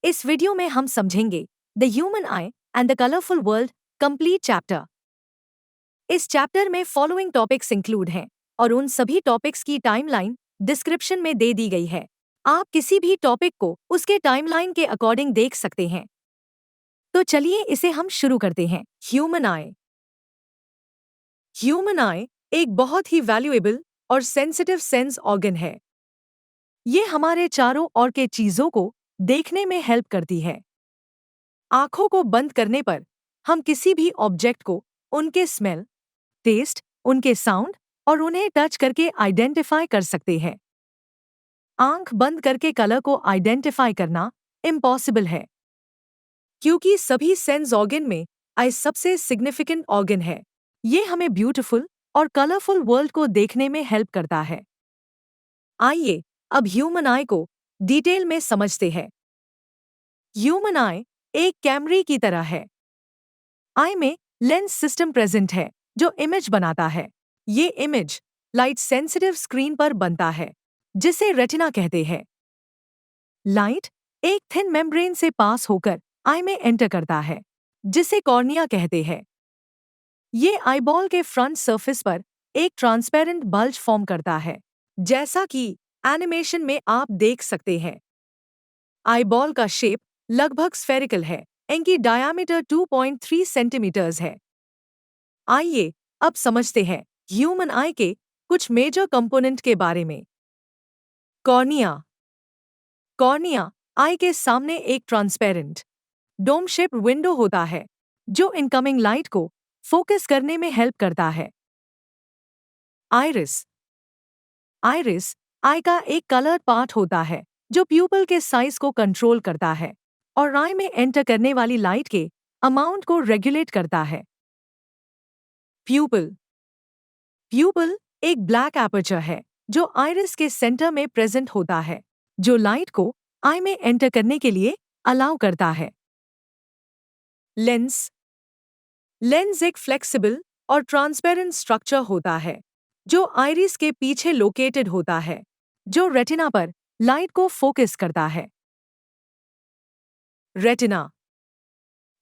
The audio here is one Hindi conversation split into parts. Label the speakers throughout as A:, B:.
A: इस वीडियो में हम समझेंगे the human I and the colourful world complete chapter. इस चैप्टर में फॉलोइंग टॉपिक्स इंक्लूड हैं और उन सभी टॉपिक्स की टाइमलाइन डिस्क्रिप्शन में दे दी गई है। आप किसी भी टॉपिक को उसके टाइमलाइन के अकॉर्डिंग देख सकते हैं। तो चलिए इसे हम शुरू करते हैं। ह्यूमन आई। ह्यूमन आई एक बहुत ही वैल्यूएबल और सेंसिटिव सेंस ऑर्गन है। ये हमारे चारों ओर के चीजों को देखने में हेल्प करती है। आंखों को बंद करने पर हम किसी भी ऑब्जेक्ट को उनके स्मेल, टेस्ट, उनके साउंड और उन्हें टच करके आइडेंटिफाई कर सकते हैं। आंख बंद करके कलर को आइडेंटिफाई करना इम्पॉसिबल है, क्योंकि सभी सेंस ऑर्गन में आई सबसे सिग्निफिकेंट ऑर्गन है। ये हमें ब्यूटीफुल और कलरफुल वर्ल्ड को देखने में हेल्प करता है। आइए अब ह्यूमन आई को डिटेल में समझते हैं। ह्यूमन आई एक कैमरे की तरह है। आई में लेंस सिस्टम प्रेजेंट है जो इमेज बनाता है। ये इमेज लाइट सेंसिटिव स्क्रीन पर बनता है, जिसे रेटिना कहते हैं। लाइट एक थिन मेम्ब्रेन से पास होकर आई में एंटर करता है, जिसे कॉर्निया कहते हैं। ये आईबॉल के फ्रंट सरफेस पर एक ट्रांसपेरेंट बल्ज फॉर्म करता है, जैसा कि एनिमेशन में आप देख सकते हैं। आईबॉल का शेप लगभग स्फेरिकल है। इनकी डायामीटर 2.3 सेंटीमीटर्स है। आइए अब समझते हैं ह्यूमन आई के कुछ मेजर कंपोनेंट के बारे में। कॉर्निया। कॉर्निया आई के सामने एक ट्रांसपेरेंट डोम शेप्ड विंडो होता है, जो इनकमिंग लाइट को फोकस करने में हेल्प करता है। आइरिस। आइरिस आई का एक कलर पार्ट होता है जो प्यूपल के साइज को कंट्रोल करता है और आई में एंटर करने वाली लाइट के अमाउंट को रेगुलेट करता है। प्यूपल। प्यूपल एक ब्लैक एपर्चर है जो आइरिस के सेंटर में प्रेजेंट होता है, जो लाइट को आई में एंटर करने के लिए अलाउ करता है। लेंस। लेंस एक फ्लेक्सिबल और ट्रांसपेरेंट स्ट्रक्चर होता है जो आइरिस के पीछे लोकेटेड होता है, जो रेटिना पर लाइट को फोकस करता है। रेटिना।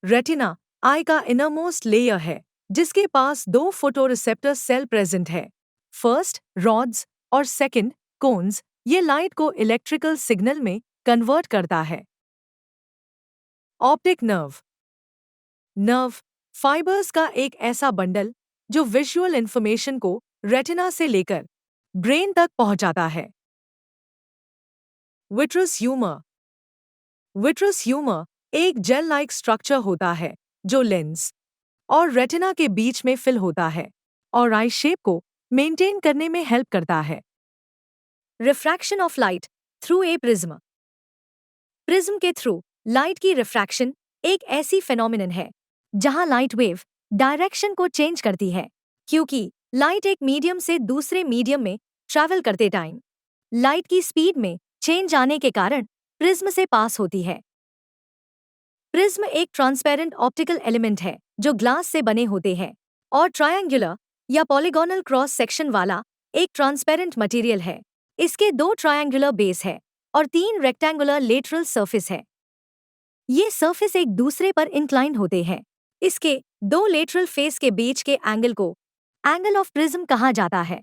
A: रेटिना आई का इनरमोस्ट लेयर है, जिसके पास दो फोटोरिसेप्टर सेल प्रेजेंट है। फर्स्ट रॉड्स और सेकंड कोन्स। ये लाइट को इलेक्ट्रिकल सिग्नल में कन्वर्ट करता है। Optic nerve. नर्व फाइबर्स का एक ऐसा बंडल जो विजुअल इंफॉर्मेशन को रेटिना से लेकर ब्रेन तक पहुंचाता है। Vitreous humour. विट्रस ह्यूमर एक जेल लाइक स्ट्रक्चर होता है जो लेंस और रेटिना के बीच में फिल होता है और आई शेप को मेंटेन करने में हेल्प करता है। Refraction of light through a prism. Prism के थ्रू लाइट की रिफ्रैक्शन एक ऐसी फेनोमेनन है जहां लाइट वेव डायरेक्शन को चेंज करती है, क्योंकि लाइट एक मीडियम से दूसरे मीडियम में ट्रैवल करते टाइम लाइट की स्पीड में चेंज आने के कारण प्रिज्म से पास होती है। प्रिज्म एक ट्रांसपेरेंट ऑप्टिकल एलिमेंट है जो ग्लास से बने होते हैं और ट्रायंगुलर या पॉलीगोनल क्रॉस सेक्शन वाला एक ट्रांसपेरेंट मटेरियल है। इसके दो ट्रायंगुलर बेस है और तीन रेक्टेंगुलर लेटरल सरफेस है। ये सरफेस एक दूसरे पर इंक्लाइन होते हैं। इसके दो लेटरल फेस के बीच के एंगल को एंगल ऑफ प्रिज्म कहा जाता है।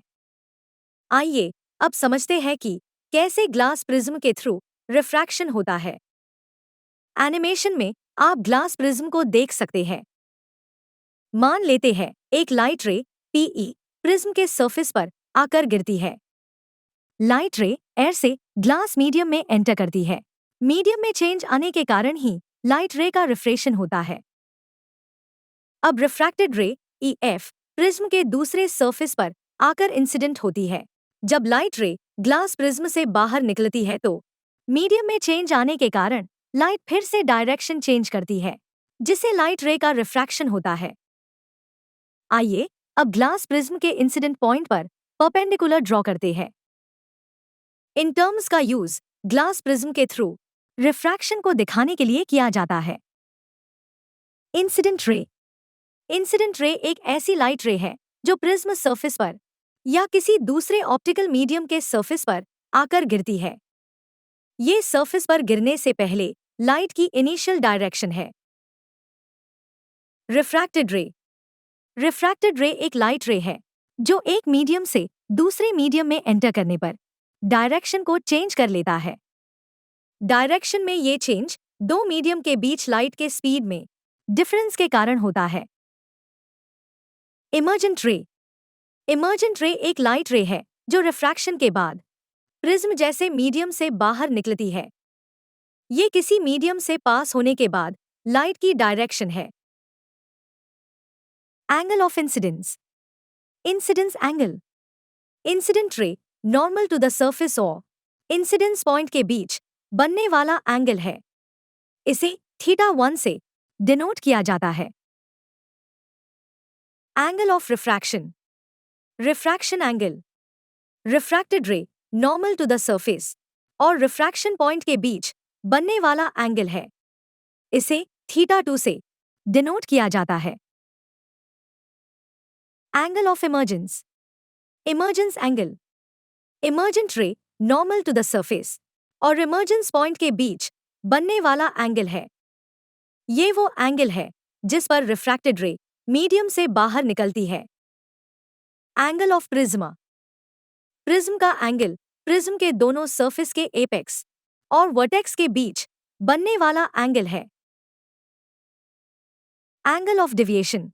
A: आइए अब समझते हैं कि कैसे ग्लास प्रिज्म के थ्रू रिफ्रैक्शन होता है। एनिमेशन में आप ग्लास प्रिज्म को देख सकते हैं। मान लेते हैं एक लाइट रे पीई प्रिज्म के सरफेस पर आकर गिरती है। लाइट रे एयर से ग्लास मीडियम में एंटर करती है। मीडियम में चेंज आने के कारण ही लाइट रे का रिफ्रेक्शन होता है। अब रिफ्रैक्टेड रे ईएफ प्रिज्म के दूसरे सरफेस पर आकर इंसिडेंट होती है। जब लाइट रे ग्लास प्रिज्म से बाहर निकलती है तो मीडियम में चेंज आने के कारण लाइट फिर से डायरेक्शन चेंज करती है, जिसे लाइट रे का रिफ्रैक्शन होता है। आइए अब ग्लास प्रिज्म के इंसिडेंट पॉइंट पर परपेंडिकुलर ड्रॉ करते हैं। इन टर्म्स का यूज ग्लास प्रिज्म के थ्रू रिफ्रैक्शन को दिखाने के लिए किया जाता है। Incident ray. इंसिडेंट रे एक ऐसी लाइट रे है जो प्रिज्म सरफेस पर या किसी दूसरे ऑप्टिकल मीडियम के सरफेस पर आकर गिरती है। ये सरफेस पर गिरने से पहले लाइट की इनिशियल डायरेक्शन है। रिफ्रैक्टेड रे। रिफ्रैक्टेड रे एक लाइट रे है जो एक मीडियम से दूसरे मीडियम में एंटर करने पर डायरेक्शन को चेंज कर लेता है। डायरेक्शन में ये चेंज दो मीडियम के बीच लाइट के स्पीड में डिफरेंस के कारण होता है। इमर्जेंट रे। इमर्जेंट रे एक लाइट रे है जो रिफ्रैक्शन के बाद प्रिज्म जैसे मीडियम से बाहर निकलती है। ये किसी मीडियम से पास होने के बाद लाइट की डायरेक्शन है। Angle of incidence. Incidence angle. Incident ray normal to the surface और इंसिडेंस पॉइंट के बीच बनने वाला एंगल है। इसे θ1 से डिनोट किया जाता है। Angle of refraction. Refraction angle. Refracted ray normal to the surface और रिफ्रैक्शन पॉइंट के बीच बनने वाला एंगल है। इसे θ2 से डिनोट किया जाता है। Angle of emergence. Emergence angle. Emergent ray normal to the surface और इमर्जेंस पॉइंट के बीच बनने वाला एंगल है। ये वो एंगल है जिस पर रिफ्रैक्टेड रे मीडियम से बाहर निकलती है। Angle of Prisma. प्रिज्म का एंगल प्रिज्म के दोनों सरफेस के एपेक्स और वर्टेक्स के बीच बनने वाला एंगल है। Angle of deviation.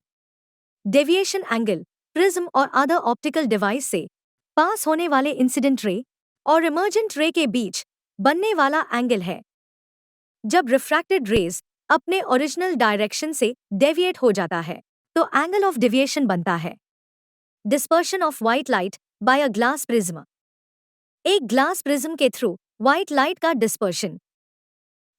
A: Deviation angle prism और अदर ऑप्टिकल डिवाइस से पास होने वाले इंसिडेंट रे और इमर्जेंट रे के बीच बनने वाला एंगल है। जब रिफ्रैक्टेड रेज अपने ओरिजिनल डायरेक्शन से डेविएट हो जाता है तो एंगल ऑफ डेविएशन बनता है। Dispersion of white light by a glass prism. एक ग्लास प्रिज्म के थ्रू व्हाइट लाइट का डिस्पर्शन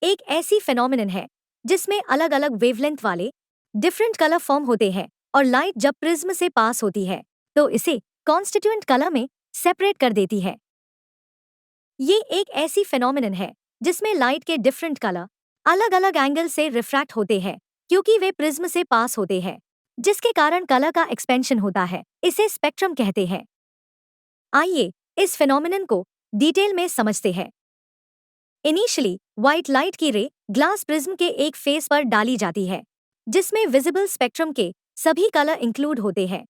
A: एक ऐसी फेनोमेनन है जिसमें अलग अलग वेवलेंथ वाले डिफरेंट कलर फॉर्म होते हैं और लाइट जब प्रिज्म से पास होती है तो इसे कॉन्स्टिट्यूएंट कलर में सेपरेट कर देती है। ये एक ऐसी फेनोमेनन है जिसमें लाइट के डिफरेंट कलर अलग अलग एंगल से रिफ्रैक्ट होते हैं क्योंकि वे प्रिज्म से पास होते हैं, जिसके कारण कलर का एक्सपेंशन होता है। इसे स्पेक्ट्रम कहते हैं। आइए इस फेनोमेनन को डिटेल में समझते हैं। इनिशियली व्हाइट लाइट की रे ग्लास प्रिज्म के एक फेस पर डाली जाती है जिसमें विजिबल स्पेक्ट्रम के सभी कलर इंक्लूड होते हैं।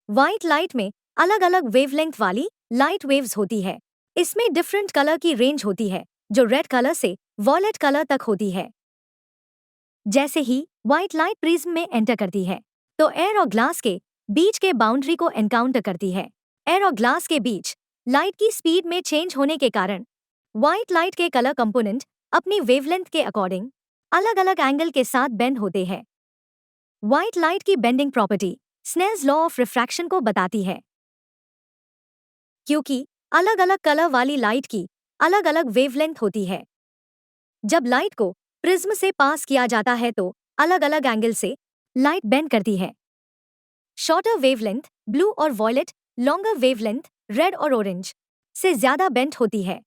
A: व्हाइट लाइट में अलग अलग वेवलेंथ वाली लाइट वेव्स होती है। इसमें डिफरेंट कलर की रेंज होती है जो रेड कलर से वॉयलेट कलर तक होती है। जैसे ही व्हाइट लाइट प्रिज्म में एंटर करती है तो एयर और ग्लास के बीच के बाउंड्री को एनकाउंटर करती है। एयर और ग्लास के बीच लाइट की स्पीड में चेंज होने के कारण व्हाइट लाइट के कलर कंपोनेंट अपनी वेवलेंथ के अकॉर्डिंग अलग अलग एंगल के साथ बेंड होते हैं। व्हाइट लाइट की bending property Snell's law of refraction को बताती है। क्योंकि अलग अलग कलर वाली लाइट की अलग अलग वेवलेंथ होती है, जब लाइट को प्रिज्म से पास किया जाता है तो अलग अलग एंगल से लाइट बेंड करती है। शॉर्टर वेवलेंथ ब्लू और वॉयलेट, लॉन्गर वेवलेंथ रेड और ऑरेंज से ज्यादा बेंड होती है,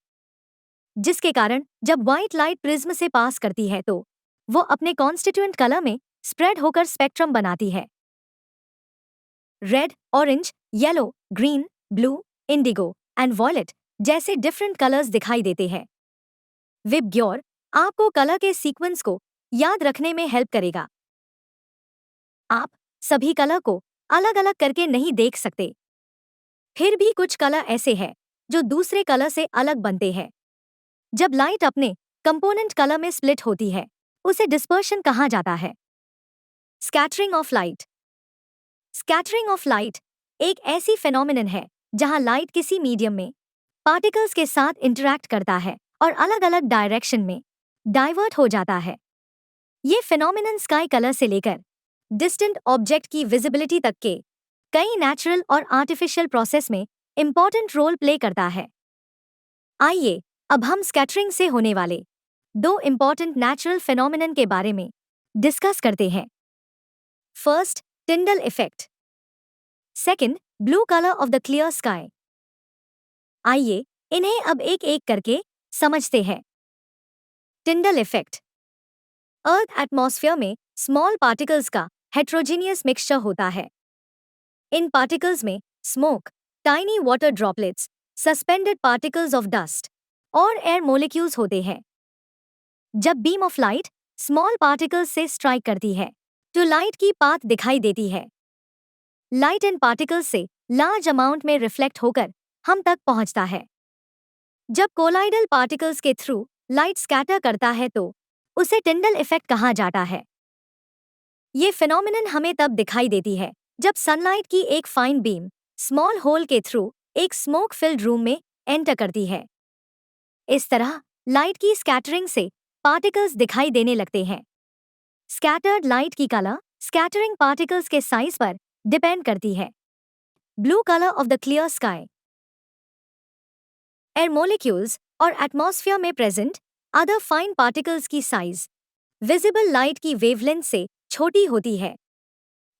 A: जिसके कारण जब व्हाइट लाइट प्रिज्म से पास करती है तो वो अपने कॉन्स्टिट्यूएंट कलर में स्प्रेड होकर स्पेक्ट्रम बनाती है। Red, orange, yellow, green, blue, indigo and violet जैसे डिफरेंट कलर्स दिखाई देते हैं। विबग्योर आपको कलर के सीक्वेंस को याद रखने में हेल्प करेगा। आप सभी कलर को अलग अलग करके नहीं देख सकते, फिर भी कुछ कलर ऐसे हैं जो दूसरे कलर से अलग बनते हैं। जब लाइट अपने कंपोनेंट कलर में स्प्लिट होती है उसे डिस्पर्शन कहा जाता है। Scattering of light. Scattering of light एक ऐसी फेनोमेनन है जहां लाइट किसी मीडियम में पार्टिकल्स के साथ इंटरैक्ट करता है और अलग अलग डायरेक्शन में डाइवर्ट हो जाता है। ये फेनोमेनन स्काई कलर से लेकर डिस्टेंट ऑब्जेक्ट की विजिबिलिटी तक के कई नेचुरल और आर्टिफिशियल प्रोसेस में इंपॉर्टेंट रोल प्ले करता है। आइए अब हम स्कैटरिंग से होने वाले दो इंपॉर्टेंट नेचुरल फेनोमेनन के बारे में डिस्कस करते हैं। First, Tyndall effect. Second, blue colour of the clear sky. आइए इन्हें अब एक एक करके समझते हैं। Tyndall effect. अर्थ एटमॉस्फेयर में स्मॉल पार्टिकल्स का हेट्रोजीनियस मिक्सचर होता है। इन पार्टिकल्स में smoke, tiny water droplets, suspended particles of dust और एयर मोलिक्यूल्स होते हैं।
B: जब beam of light small particles से स्ट्राइक करती है तो लाइट की पाथ दिखाई देती है। लाइट इन पार्टिकल्स से लार्ज अमाउंट में रिफ्लेक्ट होकर हम तक पहुंचता है। जब कोलाइडल पार्टिकल्स के थ्रू लाइट स्कैटर करता है तो उसे टिंडल इफेक्ट कहा जाता है। ये फिनोमिनन हमें तब दिखाई देती है जब सनलाइट की एक फाइन बीम स्मॉल होल के थ्रू एक स्मोक फिल्ड रूम में एंटर करती है। इस तरह लाइट की स्कैटरिंग से पार्टिकल्स दिखाई देने लगते हैं। स्कैटर्ड लाइट की कलर स्कैटरिंग पार्टिकल्स के साइज पर डिपेंड करती है। Blue colour of the clear sky. Air molecules और एटमॉस्फेयर में प्रेजेंट अदर फाइन पार्टिकल्स की साइज विजिबल लाइट की वेवलेंथ से छोटी होती है।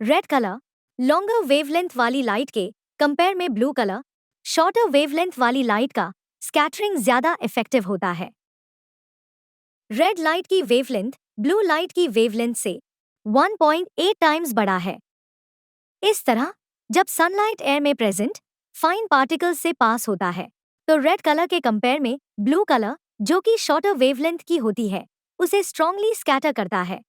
B: रेड कलर लॉन्गर वेवलेंथ वाली लाइट के कंपेयर में ब्लू कलर शॉर्टर वेवलेंथ वाली लाइट का स्कैटरिंग ज्यादा इफेक्टिव होता है। रेड लाइट की वेवलेंथ ब्लू लाइट की वेवलेंथ से 1.8 टाइम्स बड़ा है। इस तरह जब सनलाइट एयर में प्रेजेंट फाइन पार्टिकल्स से पास होता है तो रेड कलर के कंपेयर में ब्लू कलर, जो कि शॉर्टर वेवलेंथ की होती है, उसे स्ट्रांगली स्कैटर करता है।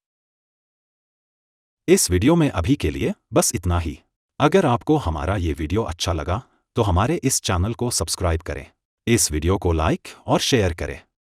C: इस वीडियो में अभी के लिए बस इतना ही। अगर आपको हमारा ये वीडियो अच्छा लगा तो हमारे इस चैनल को सब्सक्राइब करें, इस वीडियो को लाइक और शेयर करें।